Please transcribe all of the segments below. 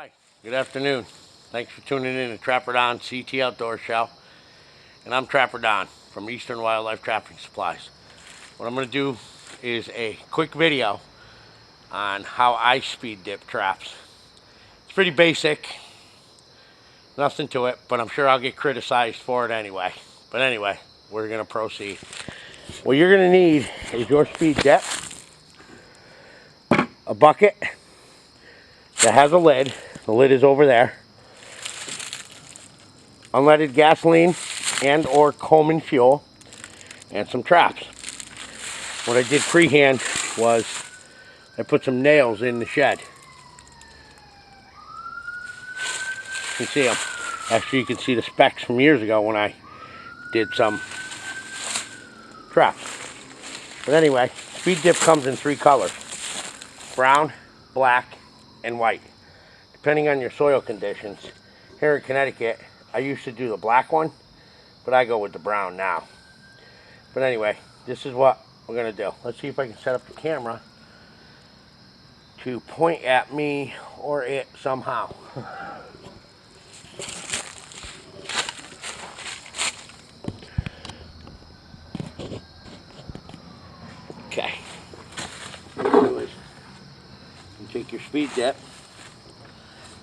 Hi, good afternoon. Thanks for tuning in to Trapper Don CT Outdoor Show. And I'm Trapper Don from Eastern Wildlife Trapping Supplies. What I'm going to do is a quick video on how I speed dip traps. It's pretty basic, nothing to it, but I'm sure I'll get criticized for it anyway. But anyway, we're going to proceed. What you're going to need is your speed dip, a bucket that has a lid. The lid is over there. Unleaded gasoline and or Coleman fuel, and some traps. What I did freehand was I put some nails in the shed. You can see them. Actually, you can see the specks from years ago when I did some traps. But anyway, speed dip comes in 3 colors: brown, black, and white, depending on your soil conditions. Here in Connecticut, I used to do the black one, but I go with the brown now. But anyway, this is what we're going to do. Let's see if I can set up the camera to point at me or it somehow. Okay. What you do is you take your speed dip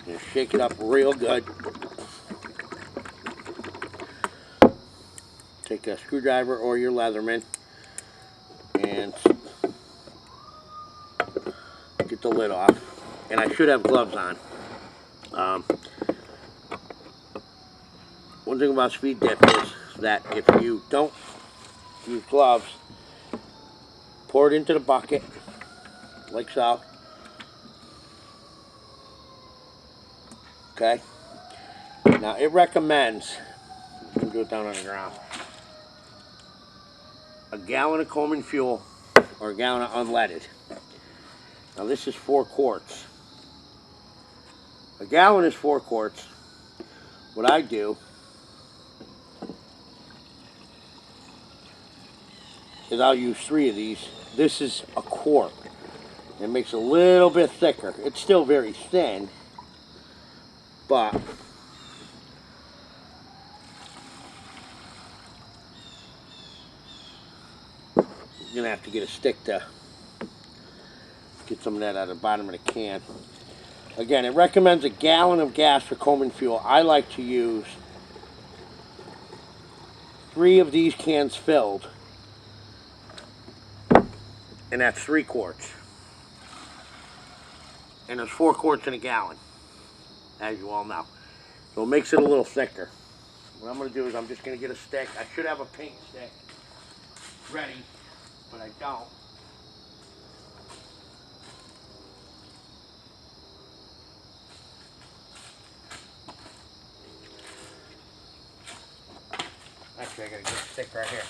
and shake it up real good. Take a screwdriver or your Leatherman and get the lid off. And I should have gloves on. One thing about speed dip is that if you don't use gloves, pour it into the bucket like so. Okay. Now it recommends, you can do it down on the ground, a gallon of Coleman fuel or a gallon of unleaded. Now this is 4 quarts. A gallon is 4 quarts. What I do is I'll use 3 of these. This is a quart. It makes it a little bit thicker. It's still very thin, but you're gonna have to get a stick to get some of that out of the bottom of the can. Again, it recommends a gallon of gas for Coleman fuel. I like to use 3 of these cans filled, and that's 3 quarts. And there's 4 quarts in a gallon, as you all know. So it makes it a little thicker. What I'm going to do is I'm just going to get a stick. I should have a paint stick ready, but I don't. Actually, I got a good stick right here.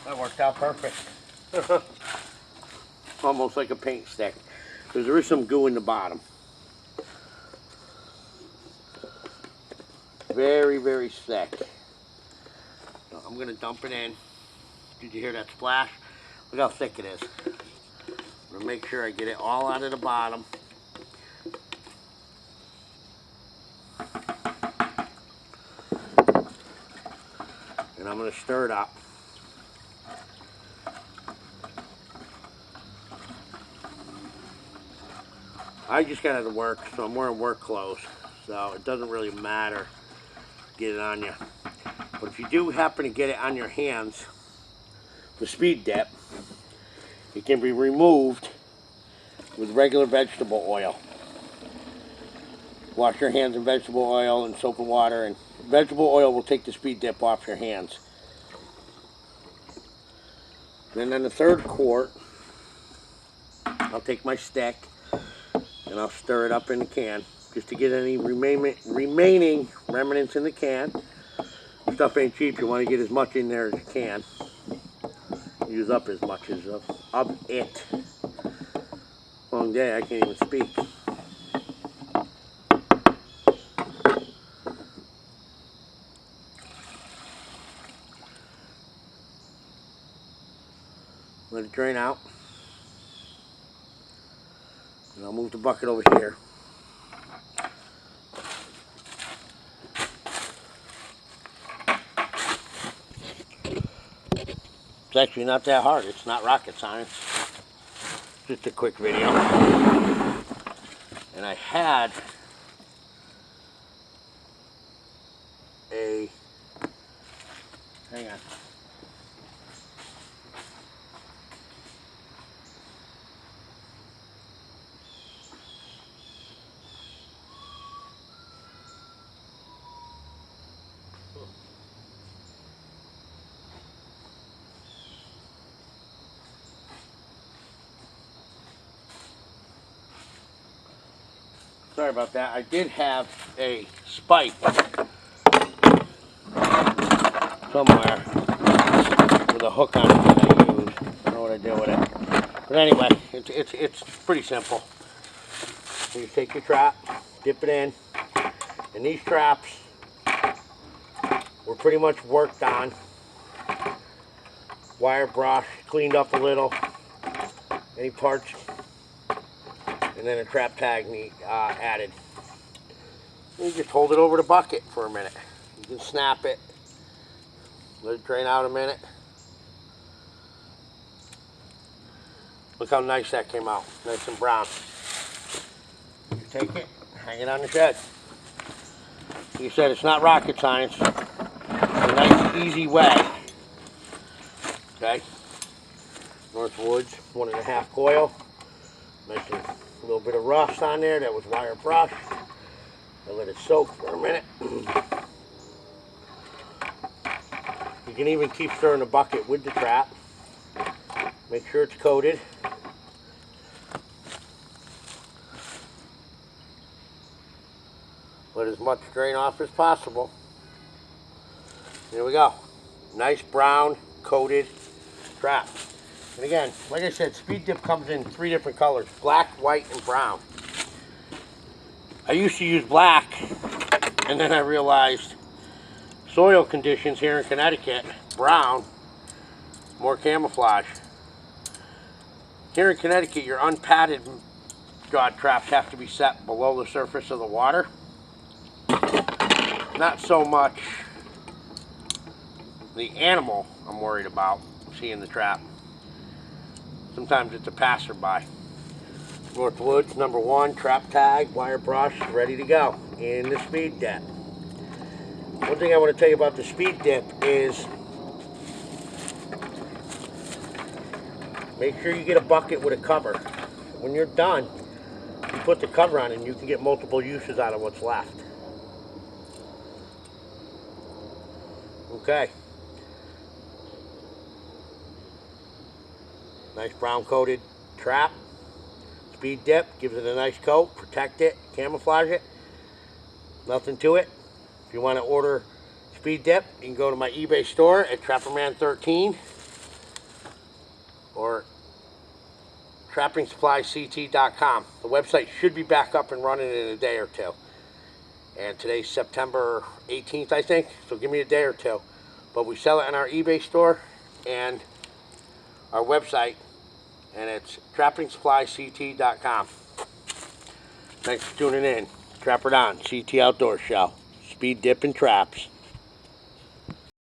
That worked out perfect. Almost like a paint stick, because there is some goo in the bottom. Very, very thick. So I'm going to dump it in. Did you hear that splash? Look how thick it is. I'm going to make sure I get it all out of the bottom. And I'm going to stir it up. I just got out of work, so I'm wearing work clothes. So it doesn't really matter. Get it on you. But if you do happen to get it on your hands, the speed dip, it can be removed with regular vegetable oil. Wash your hands in vegetable oil and soap and water, and vegetable oil will take the speed dip off your hands. Then on the 3rd quart, I'll take my stick and I'll stir it up in the can just to get any remaining remnants in the can. Stuff ain't cheap. You want to get as much in there as you can. Use up as much as of it. Long day, I can't even speak. Let it drain out. And I'll move the bucket over here. It's actually not that hard. It's not rocket science. Just a quick video. And I had a, hang on. Sorry about that. I did have a spike somewhere with a hook on it that I used. I don't know what I did with it. But anyway, it's pretty simple. So you take your trap, dip it in, and these traps were pretty much worked on. Wire brush, cleaned up a little, any parts, and then a trap tag added. You just hold it over the bucket for a minute. You can snap it, let it drain out a minute. Look how nice that came out, nice and brown. You take it, hang it on the shed. Like you said, it's not rocket science. It's a nice, easy way. Okay, Northwoods 1.5 coil. Nice and a little bit of rust on there. That was wire brush. I let it soak for a minute. You can even keep stirring the bucket with the trap. Make sure it's coated. Let as much drain off as possible. Here we go. Nice brown coated trap. And again, like I said, Speed Dip comes in 3 different colors: black, white, and brown. I used to use black, and then I realized soil conditions here in Connecticut, brown, more camouflage. Here in Connecticut, your unpadded rod traps have to be set below the surface of the water. Not so much the animal I'm worried about seeing the trap. Sometimes it's a passerby. Northwoods #1 trap tag, wire brush, ready to go in the Speed Dip. One thing I want to tell you about the Speed Dip is make sure you get a bucket with a cover. When you're done, you put the cover on and you can get multiple uses out of what's left. Okay. Nice brown coated trap. Speed Dip gives it a nice coat, protect it, camouflage it. Nothing to it. If you want to order Speed Dip, you can go to my eBay store at Trapperman13 or TrappingSupplyCT.com. The website should be back up and running in a day or two. And today's September 18th, I think, so give me a day or two. But we sell it in our eBay store and our website, and it's TrappingSupplyCT.com. Thanks for tuning in. Trapper Don, CT Outdoor Show. Speed Dip and Traps.